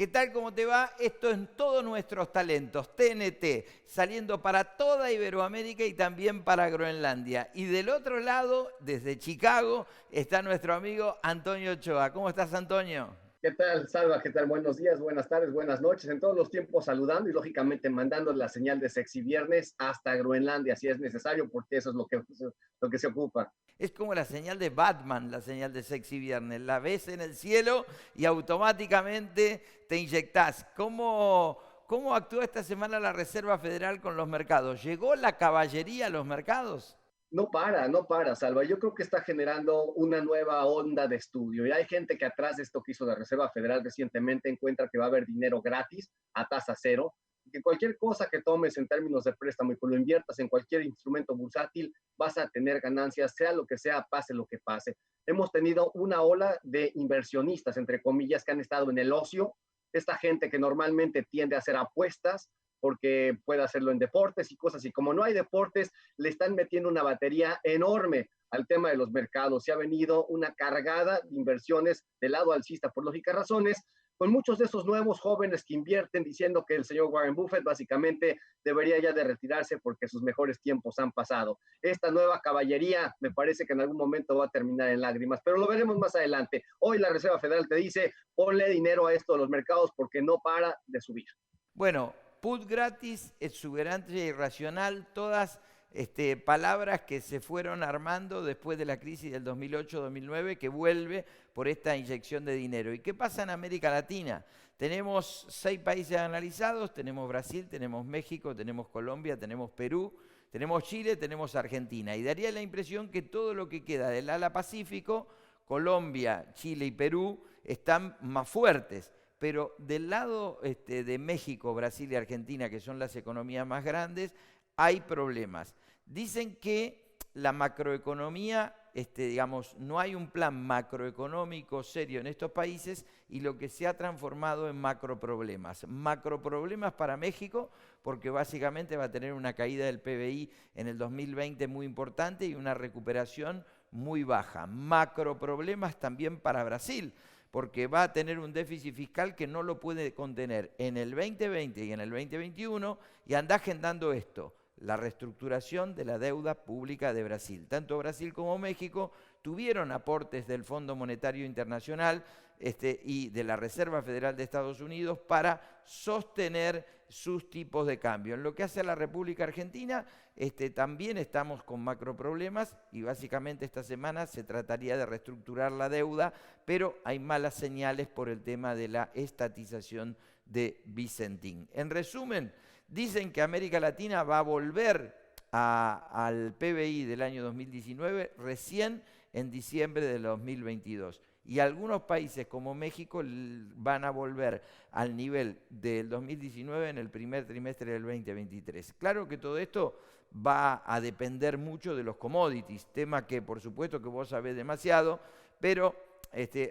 ¿Qué tal? ¿Cómo te va? Esto es Todos Nuestros Talentos, TNT, saliendo para toda Iberoamérica y también para Groenlandia. Y del otro lado, desde Chicago, está nuestro amigo Antonio Ochoa. ¿Cómo estás, Antonio? ¿Qué tal, Salva? ¿Qué tal? Buenos días, buenas tardes, buenas noches. En todos los tiempos saludando y lógicamente mandando la señal de Sexy Viernes hasta Groenlandia, si es necesario, porque eso es lo que se ocupa. Es como la señal de Batman, la señal de Sexy Viernes. La ves en el cielo y automáticamente te inyectás. ¿Cómo actúa esta semana la Reserva Federal con los mercados? ¿Llegó la caballería a los mercados? No para, Salva. Yo creo que está generando una nueva onda de estudio. Y hay gente que atrás de esto que hizo la Reserva Federal recientemente encuentra que va a haber dinero gratis a tasa cero, y que cualquier cosa que tomes en términos de préstamo y que lo inviertas en cualquier instrumento bursátil, vas a tener ganancias, sea lo que sea, pase lo que pase. Hemos tenido una ola de inversionistas, entre comillas, que han estado en el ocio. Esta gente que normalmente tiende a hacer apuestas porque puede hacerlo en deportes y cosas, y como no hay deportes, le están metiendo una batería enorme al tema de los mercados. Se ha venido una cargada de inversiones del lado alcista por lógicas razones, con muchos de esos nuevos jóvenes que invierten diciendo que el señor Warren Buffett básicamente debería ya de retirarse porque sus mejores tiempos han pasado. Esta nueva caballería me parece que en algún momento va a terminar en lágrimas, pero lo veremos más adelante. Hoy la Reserva Federal te dice, ponle dinero a esto de los mercados porque no para de subir. Bueno, put gratis, exuberante e irracional, todas palabras que se fueron armando después de la crisis del 2008-2009, que vuelve por esta inyección de dinero. ¿Y qué pasa en América Latina? Tenemos 6 países analizados, tenemos Brasil, tenemos México, tenemos Colombia, tenemos Perú, tenemos Chile, tenemos Argentina. Y daría la impresión que todo lo que queda del ala Pacífico, Colombia, Chile y Perú, están más fuertes. Pero del lado de México, Brasil y Argentina, que son las economías más grandes, hay problemas. Dicen que la macroeconomía, digamos, no hay un plan macroeconómico serio en estos países y lo que se ha transformado en macroproblemas. Macroproblemas para México, porque básicamente va a tener una caída del PBI en el 2020 muy importante y una recuperación muy baja. Macroproblemas también para Brasil, porque va a tener un déficit fiscal que no lo puede contener en el 2020 y en el 2021, y anda agendando esto, la reestructuración de la deuda pública de Brasil. Tanto Brasil como México tuvieron aportes del Fondo Monetario Internacional y de la Reserva Federal de Estados Unidos para sostener sus tipos de cambio. En lo que hace a la República Argentina, también estamos con macroproblemas y básicamente esta semana se trataría de reestructurar la deuda, pero hay malas señales por el tema de la estatización de Vicentín. En resumen, dicen que América Latina va a volver al PBI del año 2019 recién en diciembre del 2022. Y algunos países como México van a volver al nivel del 2019 en el primer trimestre del 2023. Claro que todo esto va a depender mucho de los commodities, tema que por supuesto que vos sabés demasiado, pero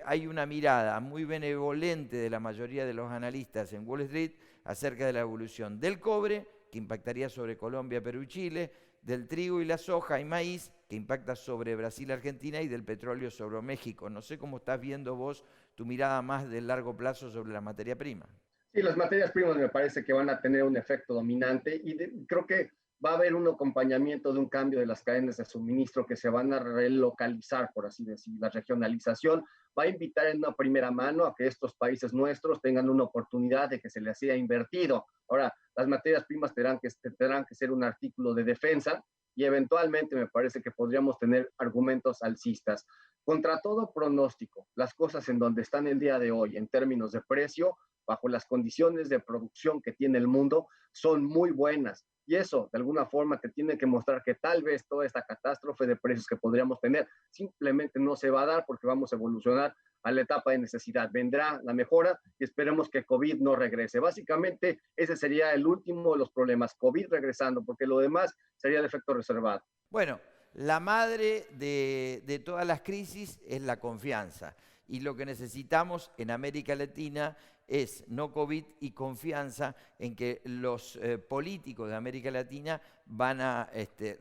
hay una mirada muy benevolente de la mayoría de los analistas en Wall Street acerca de la evolución del cobre, que impactaría sobre Colombia, Perú y Chile, del trigo y la soja y maíz, que impacta sobre Brasil, Argentina, y del petróleo sobre México. No sé cómo estás viendo vos tu mirada más de largo plazo sobre la materia prima. Sí, las materias primas me parece que van a tener un efecto dominante creo que va a haber un acompañamiento de un cambio de las cadenas de suministro que se van a relocalizar, por así decir. La regionalización va a invitar en una primera mano a que estos países nuestros tengan una oportunidad de que se les haya invertido. Ahora, las materias primas tendrán que ser un artículo de defensa y eventualmente me parece que podríamos tener argumentos alcistas. Contra todo pronóstico, las cosas en donde están el día de hoy en términos de precio, bajo las condiciones de producción que tiene el mundo, son muy buenas. Y eso, de alguna forma, te tiene que mostrar que tal vez toda esta catástrofe de precios que podríamos tener simplemente no se va a dar porque vamos a evolucionar a la etapa de necesidad. Vendrá la mejora y esperemos que COVID no regrese. Básicamente, ese sería el último de los problemas, COVID regresando, porque lo demás sería el efecto reservado. Bueno, la madre de todas las crisis es la confianza. Y lo que necesitamos en América Latina es no COVID y confianza en que los políticos de América Latina van a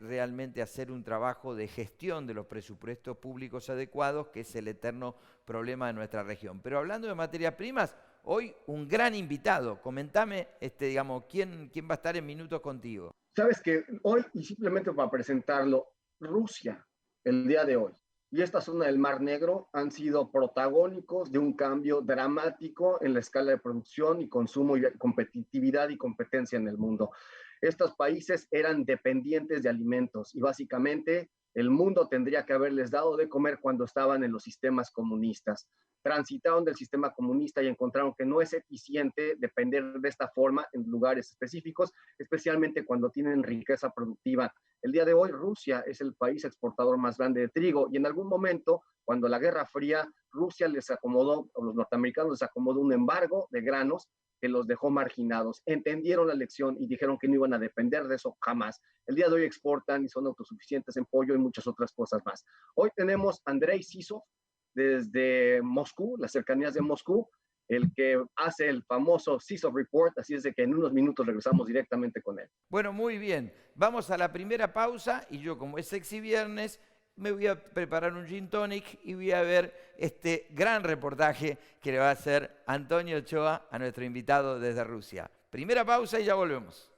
realmente hacer un trabajo de gestión de los presupuestos públicos adecuados, que es el eterno problema de nuestra región. Pero hablando de materias primas, hoy un gran invitado. Comentame, digamos, ¿quién va a estar en minutos contigo? Sabes que hoy, y simplemente para presentarlo, Rusia, el día de hoy, y esta zona del Mar Negro han sido protagónicos de un cambio dramático en la escala de producción y consumo y competitividad y competencia en el mundo. Estos países eran dependientes de alimentos y básicamente el mundo tendría que haberles dado de comer cuando estaban en los sistemas comunistas. Transitaron del sistema comunista y encontraron que no es eficiente depender de esta forma en lugares específicos, especialmente cuando tienen riqueza productiva. El día de hoy Rusia es el país exportador más grande de trigo y en algún momento, cuando la Guerra Fría, Rusia les acomodó, o los norteamericanos les acomodó un embargo de granos que los dejó marginados. Entendieron la lección y dijeron que no iban a depender de eso jamás. El día de hoy exportan y son autosuficientes en pollo y muchas otras cosas más. Hoy tenemos a Andrey SIZOV desde Moscú, las cercanías de Moscú, el que hace el famoso SIZOV Report, así es de que en unos minutos regresamos directamente con él. Bueno, muy bien. Vamos a la primera pausa y yo, como es sexy viernes, me voy a preparar un gin tonic y voy a ver este gran reportaje que le va a hacer Antonio Ochoa a nuestro invitado desde Rusia. Primera pausa y ya volvemos.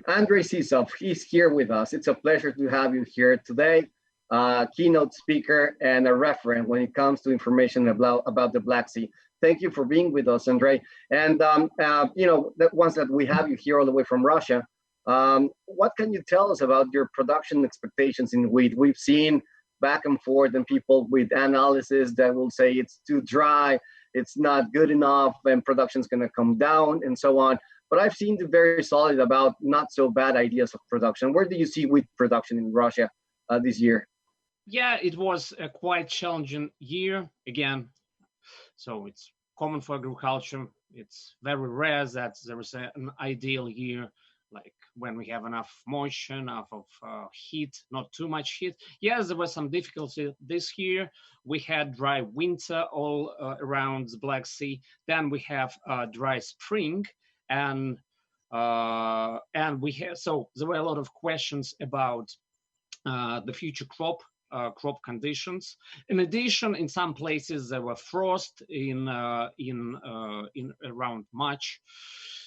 Andrey SIZOV, he's here with us. It's a pleasure to have you here today. Keynote speaker and a referent when it comes to information about the Black Sea. Thank you for being with us, Andrey. And once that we have you here all the way from Russia, what can you tell us about your production expectations in wheat? We've seen back and forth and people with analysis that will say it's too dry, it's not good enough, and production's going to come down and so on. But I've seen the very solid about not so bad ideas of production. Where do you see wheat production in Russia this year? Yeah, it was a quite challenging year again. So it's common for agriculture. It's very rare that there is an ideal year, like when we have enough moisture, enough of heat, not too much heat. Yes, there was some difficulty this year. We had dry winter all around the Black Sea. Then we have dry spring. And we have, so there were a lot of questions about the future crop conditions. In addition, in some places there were frost in around March.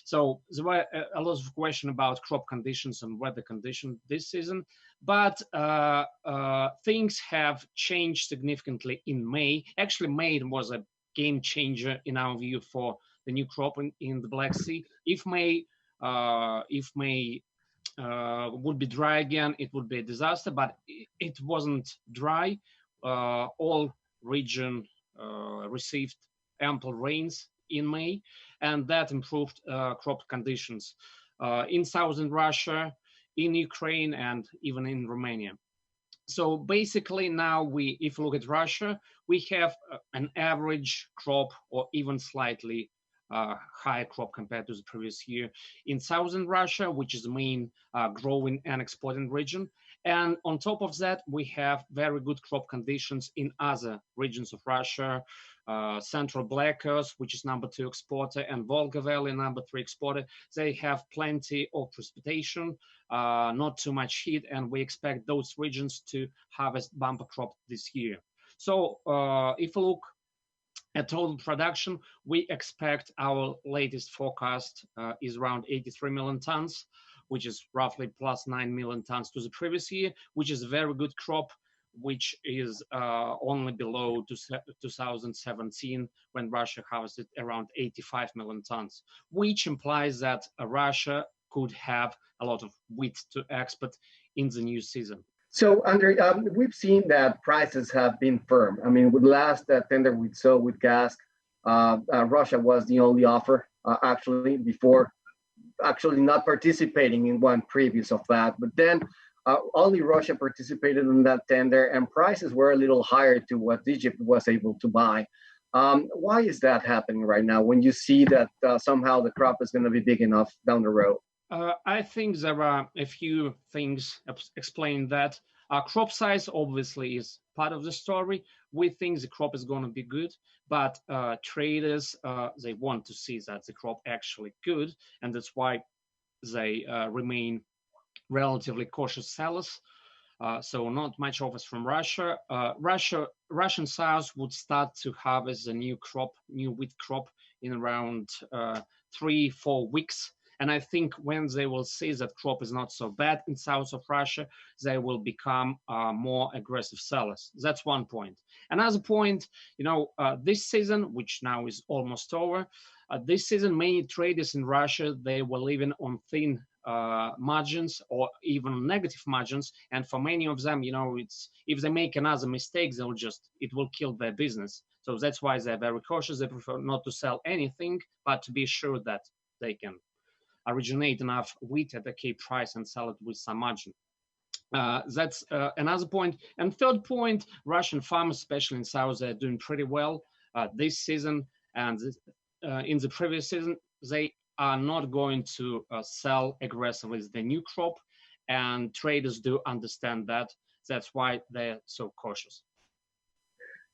So there were a lot of questions about crop conditions and weather conditions this season. But things have changed significantly in May. Actually, May was a game changer in our view for the new crop in the Black Sea. If May would be dry again, it would be a disaster, but it wasn't dry. All region received ample rains in May, and that improved crop conditions in southern Russia, in Ukraine, and even in Romania. So basically now if you look at Russia, we have an average crop or even slightly higher crop compared to the previous year in southern Russia, which is the main growing and exporting region. And on top of that, we have very good crop conditions in other regions of Russia, Central Black Earth, which is number 2 exporter, and Volga Valley, number 3 exporter. They have plenty of precipitation, not too much heat, and we expect those regions to harvest bumper crop this year. So if you look at total production, we expect our latest forecast is around 83 million tons, which is roughly plus 9 million tons to the previous year, which is a very good crop. which is only below 2017, when Russia harvested around 85 million tons, which implies that Russia could have a lot of wheat to export in the new season. So, Andrey, we've seen that prices have been firm. I mean, with last tender we saw with gas, Russia was the only offer, actually, before actually not participating in one previous of that. But then only Russia participated in that tender, and prices were a little higher to what Egypt was able to buy. Why is that happening right now when you see that somehow the crop is going to be big enough down the road? I think there are a few things explain that. Crop size obviously is part of the story. We think the crop is going to be good, but traders, they want to see that the crop actually good, and that's why they remain relatively cautious sellers. So not much offers from Russia. Russian South would start to harvest the new wheat crop in around 3-4 weeks. And I think when they will see that crop is not so bad in south of Russia, they will become more aggressive sellers. That's one point. Another point, this season, which now is almost over, this season, many traders in Russia, they were living on thin margins or even negative margins. And for many of them, it's if they make another mistake, it will kill their business. So that's why they're very cautious. They prefer not to sell anything, but to be sure that they can originate enough wheat at a key price and sell it with some margin. That's another point. And third point, Russian farmers, especially in South, are doing pretty well this season. And in the previous season, they are not going to sell aggressively the new crop. And traders do understand that. That's why they're so cautious.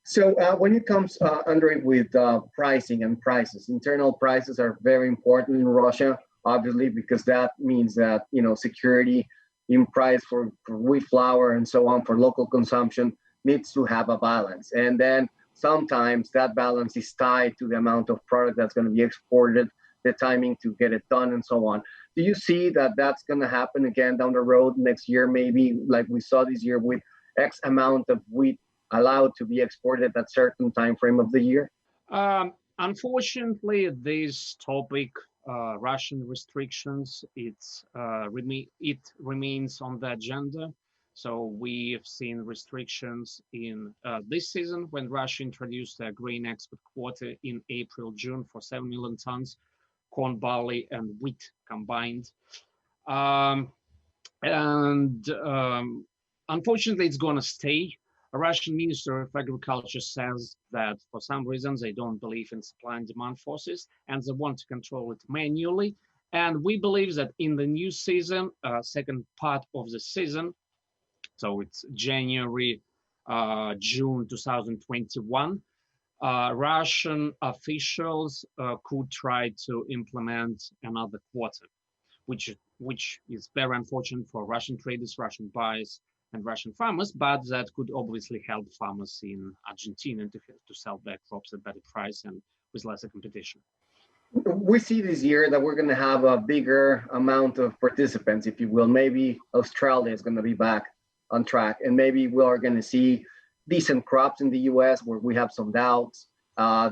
So when it comes, Andrey, with pricing and prices, internal prices are very important in Russia, obviously, because that means that, security in price for wheat flour and so on for local consumption needs to have a balance. And then sometimes that balance is tied to the amount of product that's going to be exported, the timing to get it done, and so on. Do you see that that's going to happen again down the road next year, maybe like we saw this year with X amount of wheat allowed to be exported at certain time frame of the year? Unfortunately, this topic, Russian restrictions, it remains on the agenda. So we've seen restrictions in this season when Russia introduced a grain export quota in April, June for 7 million tons, corn, barley, and wheat combined. Unfortunately, it's going to stay. A Russian Minister of Agriculture says that for some reason they don't believe in supply and demand forces and they want to control it manually. And we believe that in the new season, second part of the season, so it's January, June 2021, Russian officials could try to implement another quota, which is very unfortunate for Russian traders, Russian buyers, and Russian farmers, but that could obviously help farmers in Argentina to sell their crops at better price and with lesser competition. We see this year that we're going to have a bigger amount of participants, if you will. Maybe Australia is going to be back on track, and maybe we are going to see decent crops in the US where we have some doubts,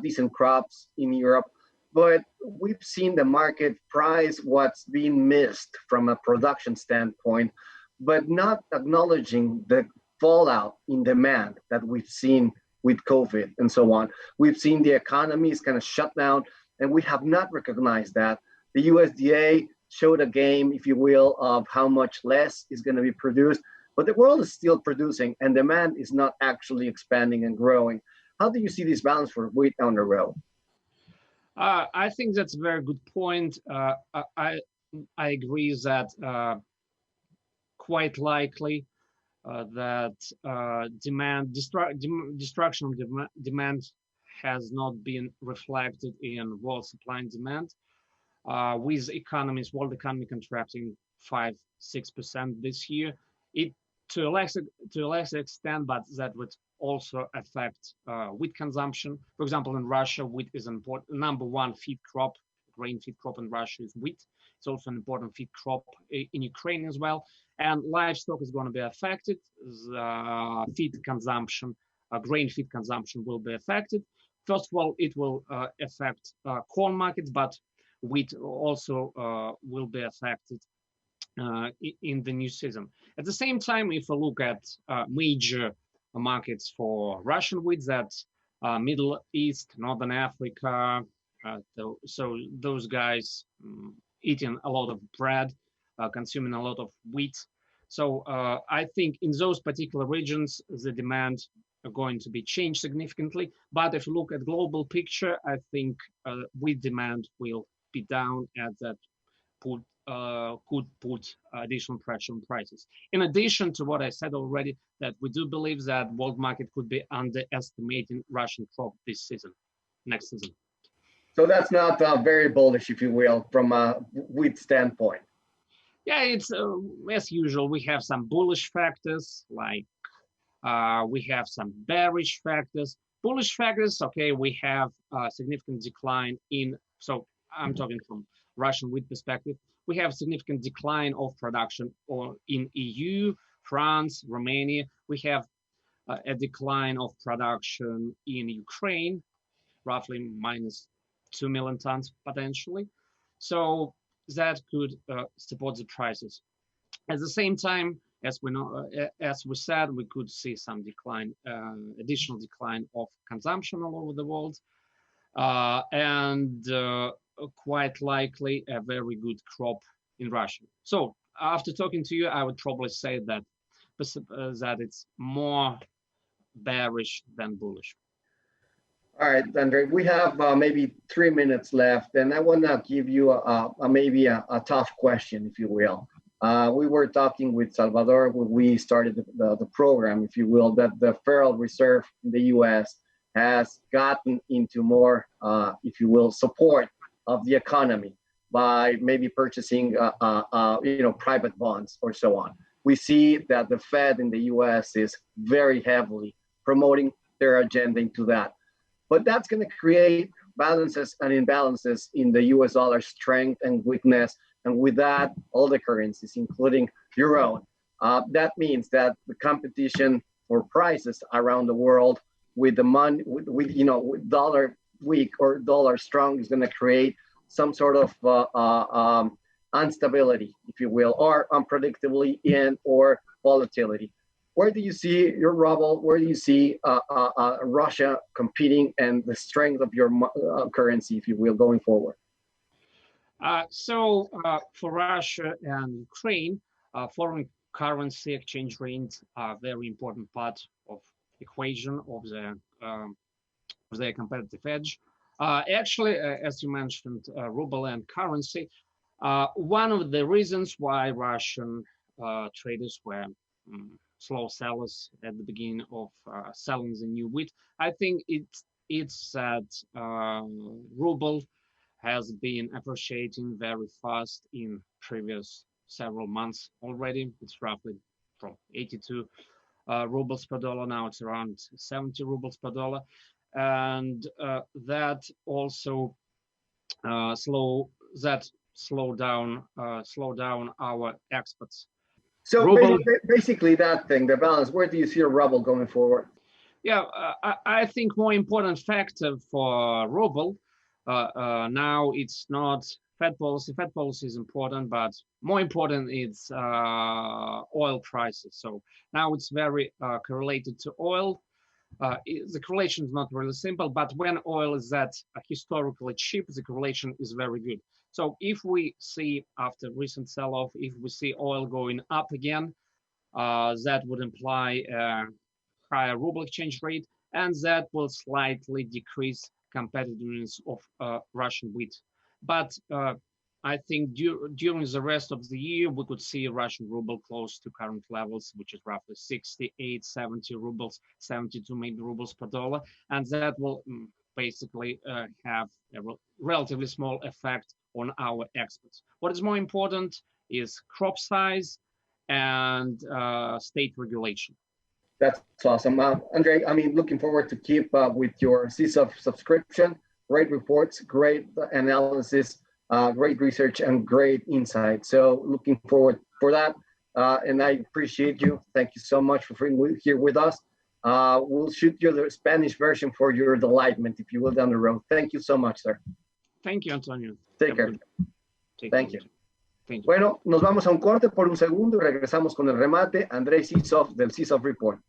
decent crops in Europe. But we've seen the market price what's being missed from a production standpoint, but not acknowledging the fallout in demand that we've seen with COVID and so on. We've seen the economy is kind of shut down, and we have not recognized that. The USDA showed a game, if you will, of how much less is going to be produced, but the world is still producing, and demand is not actually expanding and growing. How do you see this balance for wheat down the road? I think that's a very good point. I agree that quite likely that destruction of demand has not been reflected in world supply and demand, with world economy contracting 5-6% this year. It to a lesser extent, but that would also affect wheat consumption. For example, in Russia, wheat is number one feed crop grain feed crop in Russia is wheat. It's also an important feed crop in Ukraine as well. And livestock is going to be affected. Feed consumption, grain feed consumption will be affected. First of all, it will affect corn markets, but wheat also will be affected in the new season. At the same time, if we look at major markets for Russian wheat, that's Middle East, Northern Africa, so those guys eating a lot of bread, consuming a lot of wheat. So I think in those particular regions, the demand are going to be changed significantly. But if you look at global picture, I think wheat demand will be down, as that could put additional pressure on prices. In addition to what I said already, that we do believe that world market could be underestimating Russian crop this season, next season. So that's not very bullish, if you will, from a wheat standpoint. Yeah, it's as usual. We have some bullish factors, like we have some bearish factors. Bullish factors, okay, we have a significant decline in, so I'm talking from Russian wheat perspective, we have significant decline of production in EU, France, Romania. We have a decline of production in Ukraine, roughly minus 2 million tons potentially. So that could support the prices. At the same time, as we know, as we said, we could see some decline, additional decline of consumption all over the world, and quite likely a very good crop in Russia. So after talking to you, I would probably say that it's more bearish than bullish. All right, Andrey, we have maybe 3 minutes left, and I want to give you maybe a tough question, if you will. We were talking with Salvador when we started the program, if you will, that the Federal Reserve in the U.S. has gotten into more, if you will, support of the economy by maybe purchasing, private bonds or so on. We see that the Fed in the U.S. is very heavily promoting their agenda into that. But that's going to create balances and imbalances in the U.S. dollar strength and weakness, and with that, all the currencies, including your own. That means that the competition for prices around the world with the money, with dollar weak or dollar strong, is going to create some sort of instability, if you will, or unpredictability or volatility. Where do you see your ruble? Where do you see Russia competing and the strength of your currency, if you will, going forward? So for Russia and Ukraine, foreign currency exchange rates are a very important part of equation of their competitive edge. Actually, as you mentioned, ruble and currency, one of the reasons why Russian traders were slow sellers at the beginning of selling the new wheat, I think it's that ruble has been appreciating very fast in previous several months already. It's roughly from 82 rubles per dollar. Now it's around 70 rubles per dollar. And that also slow down our exports. So basically that thing, the balance, where do you see a ruble going forward? Yeah, I think more important factor for ruble, now it's not Fed policy. Fed policy is important, but more important is oil prices. So now it's very correlated to oil. The correlation is not really simple, but when oil is at historically cheap, the correlation is very good. So if we see after recent sell-off, if we see oil going up again, that would imply a higher ruble exchange rate, and that will slightly decrease competitiveness of Russian wheat. But I think during the rest of the year, we could see Russian ruble close to current levels, which is roughly 68, 70 rubles, 72 maybe rubles per dollar. And that will basically have a relatively small effect on our exports. What is more important is crop size and state regulation. That's awesome. Andrey, looking forward to keep with your SIZOV subscription. Great reports, great analysis great research and great insight. So looking forward for that. And I appreciate you. Thank you so much for being here with us. We'll shoot you the Spanish version for your delightment, if you will, down the road. Thank you so much, sir. Thank you, Antonio. Take care. Thank you. Thank you. Bueno, nos vamos a un corte por un segundo y regresamos con el remate. Andrey SIZOV del SIZOV Report.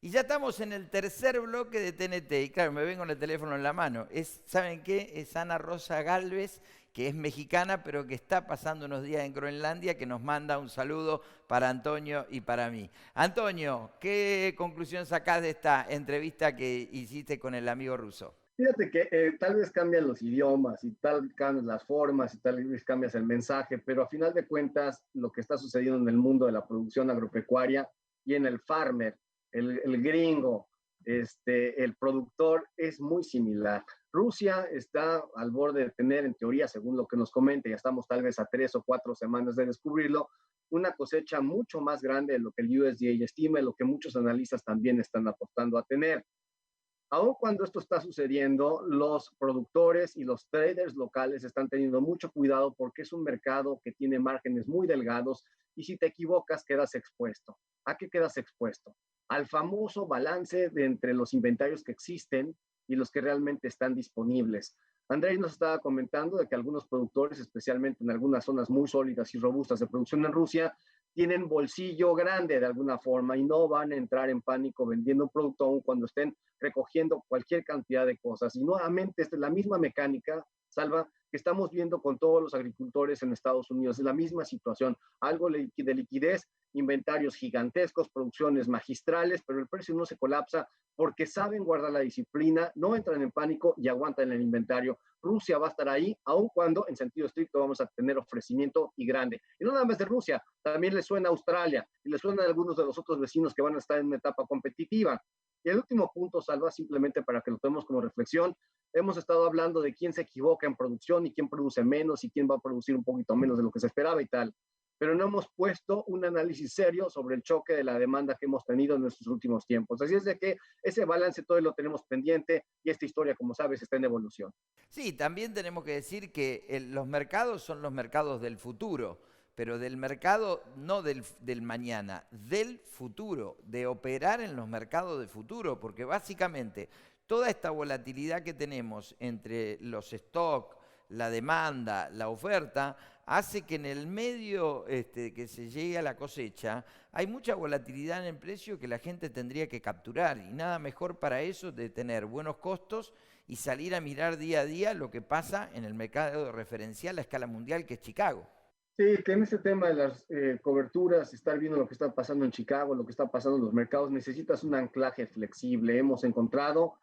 Y ya estamos en el tercer bloque de TNT. Y claro, me ven con el teléfono en la mano. ¿Saben qué? Es Ana Rosa Galvez, que es mexicana, pero que está pasando unos días en Groenlandia, que nos manda un saludo para Antonio y para mí. Antonio, ¿qué conclusión sacás de esta entrevista que hiciste con el amigo Ruso? Fíjate que tal vez cambian los idiomas y tal cambian las formas y tal vez cambias el mensaje, pero a final de cuentas lo que está sucediendo en el mundo de la producción agropecuaria y en el farmer, el gringo, el productor es muy similar. Rusia está al borde de tener, en teoría, según lo que nos comenta, ya estamos tal vez a 3 o 4 semanas de descubrirlo, una cosecha mucho más grande de lo que el USDA estima y lo que muchos analistas también están apostando a tener. Aun cuando esto está sucediendo, los productores y los traders locales están teniendo mucho cuidado porque es un mercado que tiene márgenes muy delgados y si te equivocas quedas expuesto. ¿A qué quedas expuesto? Al famoso balance de entre los inventarios que existen y los que realmente están disponibles. Andrey nos estaba comentando de que algunos productores, especialmente en algunas zonas muy sólidas y robustas de producción en Rusia, tienen bolsillo grande de alguna forma y no van a entrar en pánico vendiendo un producto aún cuando estén recogiendo cualquier cantidad de cosas. Y nuevamente, esta es la misma mecánica, Salva, que estamos viendo con todos los agricultores en Estados Unidos. Es la misma situación, algo de liquidez, inventarios gigantescos, producciones magistrales, pero el precio no se colapsa porque saben guardar la disciplina, no entran en pánico y aguantan el inventario. Rusia va a estar ahí, aun cuando en sentido estricto vamos a tener ofrecimiento y grande. Y no nada más de Rusia, también le suena a Australia y le suena a algunos de los otros vecinos que van a estar en una etapa competitiva. Y el último punto, Salva, simplemente para que lo tomemos como reflexión, hemos estado hablando de quién se equivoca en producción y quién produce menos y quién va a producir un poquito menos de lo que se esperaba y tal. Pero no hemos puesto un análisis serio sobre el choque de la demanda que hemos tenido en nuestros últimos tiempos. Así es de que ese balance todo lo tenemos pendiente y esta historia, como sabes, está en evolución. Sí, también tenemos que decir que los mercados son los mercados del futuro, pero del mercado no del mañana, del futuro, de operar en los mercados del futuro, porque básicamente toda esta volatilidad que tenemos entre los stocks, la demanda, la oferta, hace que en el medio que se llegue a la cosecha hay mucha volatilidad en el precio que la gente tendría que capturar y nada mejor para eso de tener buenos costos y salir a mirar día a día lo que pasa en el mercado referencial a escala mundial que es Chicago. Sí, que en este tema de las coberturas, estar viendo lo que está pasando en Chicago, lo que está pasando en los mercados, necesitas un anclaje flexible. Hemos encontrado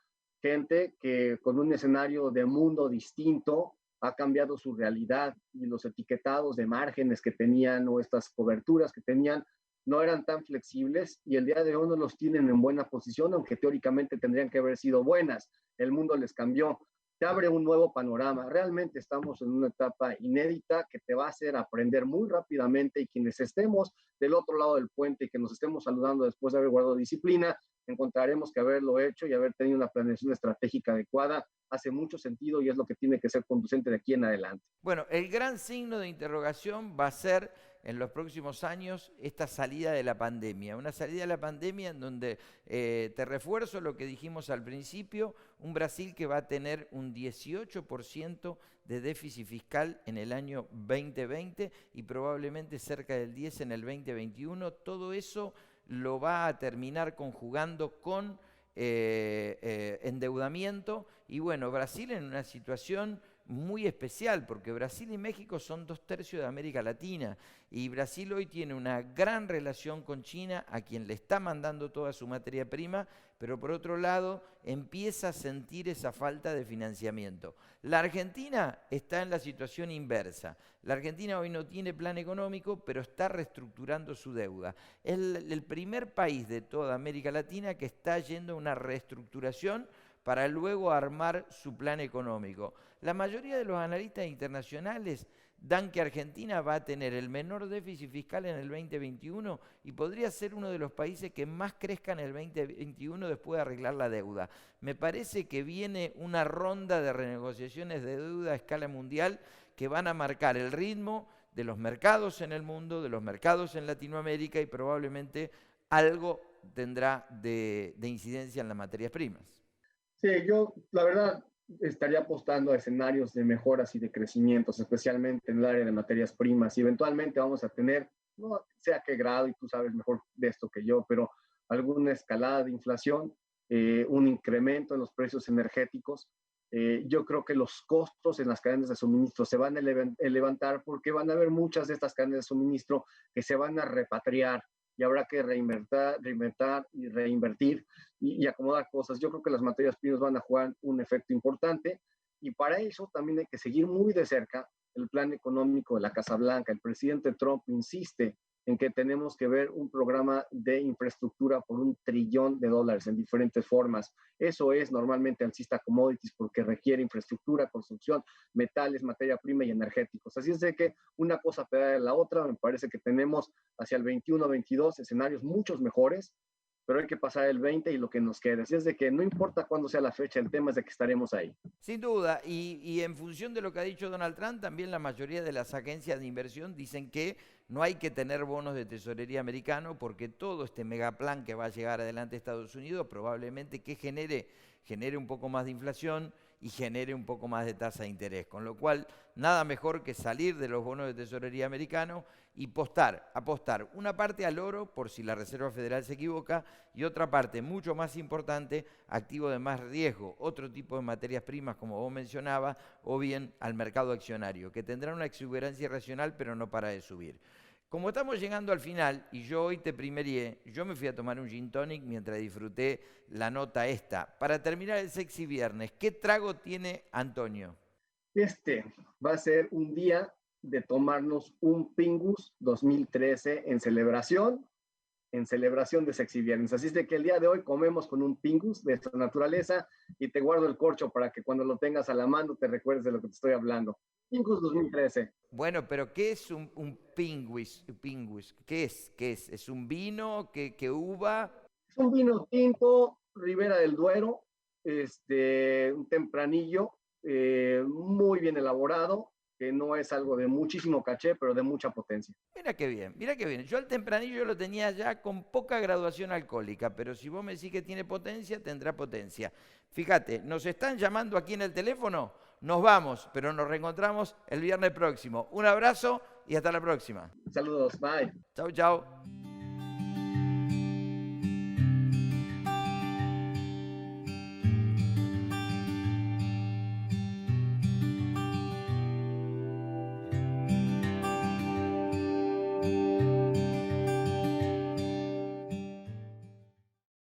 gente que con un escenario de mundo distinto ha cambiado su realidad y los etiquetados de márgenes que tenían o estas coberturas que tenían no eran tan flexibles y el día de hoy no los tienen en buena posición, aunque teóricamente tendrían que haber sido buenas. El mundo les cambió. Te abre un nuevo panorama. Realmente estamos en una etapa inédita que te va a hacer aprender muy rápidamente y quienes estemos del otro lado del puente y que nos estemos saludando después de haber guardado disciplina, encontraremos que haberlo hecho y haber tenido una planeación estratégica adecuada hace mucho sentido y es lo que tiene que ser conducente de aquí en adelante. Bueno, el gran signo de interrogación va a ser en los próximos años esta salida de la pandemia. Una salida de la pandemia en donde, te refuerzo lo que dijimos al principio, un Brasil que va a tener un 18% de déficit fiscal en el año 2020 y probablemente cerca del 10% en el 2021. Todo eso lo va a terminar conjugando con endeudamiento. Y bueno, Brasil en una situación muy especial, porque Brasil y México son 2/3 de América Latina, y Brasil hoy tiene una gran relación con China, a quien le está mandando toda su materia prima, pero por otro lado empieza a sentir esa falta de financiamiento. La Argentina está en la situación inversa. La Argentina hoy no tiene plan económico, pero está reestructurando su deuda. Es el primer país de toda América Latina que está yendo a una reestructuración para luego armar su plan económico. La mayoría de los analistas internacionales dan que Argentina va a tener el menor déficit fiscal en el 2021 y podría ser uno de los países que más crezca en el 2021 después de arreglar la deuda. Me parece que viene una ronda de renegociaciones de deuda a escala mundial que van a marcar el ritmo de los mercados en el mundo, de los mercados en Latinoamérica, y probablemente algo tendrá de incidencia en las materias primas. Sí, yo la verdad estaría apostando a escenarios de mejoras y de crecimientos, especialmente en el área de materias primas, y eventualmente vamos a tener, no sé a qué grado, y tú sabes mejor de esto que yo, pero alguna escalada de inflación, un incremento en los precios energéticos. Yo creo que los costos en las cadenas de suministro se van a levantar porque van a haber muchas de estas cadenas de suministro que se van a repatriar y habrá que reinventar y reinvertir y acomodar cosas. Yo creo que las materias primas van a jugar un efecto importante, y para eso también hay que seguir muy de cerca el plan económico de la Casa Blanca. El presidente Trump insiste en que tenemos que ver un programa de infraestructura por $1 trillón en diferentes formas. Eso es normalmente alcista commodities porque requiere infraestructura, construcción, metales, materia prima y energéticos. Así es de que una cosa pega de la otra. Me parece que tenemos hacia el 21-22 escenarios muchos mejores, pero hay que pasar el 20 y lo que nos quede. Así es de que no importa cuándo sea la fecha, el tema es de que estaremos ahí. Sin duda, y en función de lo que ha dicho Donald Trump, también la mayoría de las agencias de inversión dicen que no hay que tener bonos de tesorería americano porque todo este megaplan que va a llegar adelante a Estados Unidos probablemente que genere un poco más de inflación y genere un poco más de tasa de interés, con lo cual nada mejor que salir de los bonos de tesorería americanos y apostar una parte al oro por si la Reserva Federal se equivoca, y otra parte mucho más importante, activo de más riesgo, otro tipo de materias primas como vos mencionabas, o bien al mercado accionario, que tendrá una exuberancia irracional pero no para de subir. Como estamos llegando al final y yo hoy te primerié, yo me fui a tomar un gin tonic mientras disfruté la nota esta. Para terminar el sexy viernes, ¿qué trago tiene Antonio? Este va a ser un día de tomarnos un Pingus 2013 en celebración de Sexy Viernes. Así es de que el día de hoy comemos con un Pingus de esta naturaleza, y te guardo el corcho para que cuando lo tengas a la mano te recuerdes de lo que te estoy hablando. Pingus 2013. Bueno, pero ¿qué es un Pingus? ¿Qué es? ¿Es un vino? ¿Qué uva? Es un vino tinto, Ribera del Duero, un tempranillo, muy bien elaborado, que no es algo de muchísimo caché, pero de mucha potencia. Mira qué bien, mira qué bien. Yo al tempranillo lo tenía ya con poca graduación alcohólica, pero si vos me decís que tiene potencia, tendrá potencia. Fíjate, nos están llamando aquí en el teléfono, nos vamos, pero nos reencontramos el viernes próximo. Un abrazo y hasta la próxima. Saludos, bye. Chau, chau.